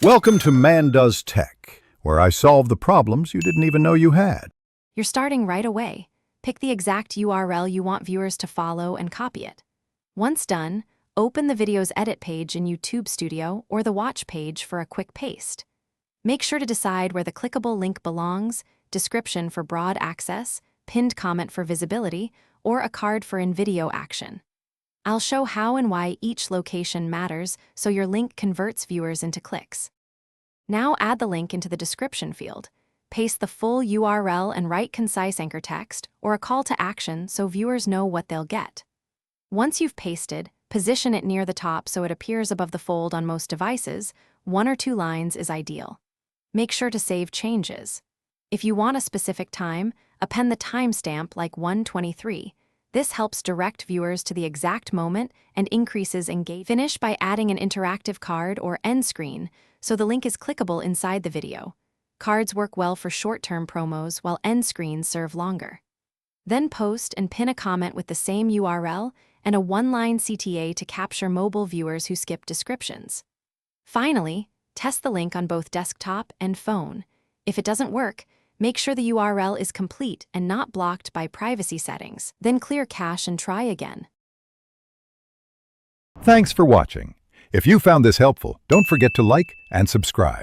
Welcome to Man Does Tech, where I solve the problems you didn't even know you had. You're starting right away. Pick the exact URL you want viewers to follow and copy it. Once done, open the video's edit page in YouTube Studio or the watch page for a quick paste. Make sure to decide where the clickable link belongs, description for broad access, pinned comment for visibility, or a card for in-video action. I'll show how and why each location matters so your link converts viewers into clicks. Now add the link into the description field. Paste the full URL and write concise anchor text or a call to action so viewers know what they'll get. Once you've pasted, position it near the top so it appears above the fold on most devices. 1 or 2 lines is ideal. Make sure to save changes. If you want a specific time, append the timestamp like 1:23. This helps direct viewers to the exact moment and increases engagement. Finish by adding an interactive card or end screen so the link is clickable inside the video. Cards work well for short-term promos while end screens serve longer. Then post and pin a comment with the same URL and a 1-line CTA to capture mobile viewers who skip descriptions. Finally, test the link on both desktop and phone. If it doesn't work, make sure the URL is complete and not blocked by privacy settings. Then clear cache and try again. Thanks for watching. If you found this helpful, don't forget to like and subscribe.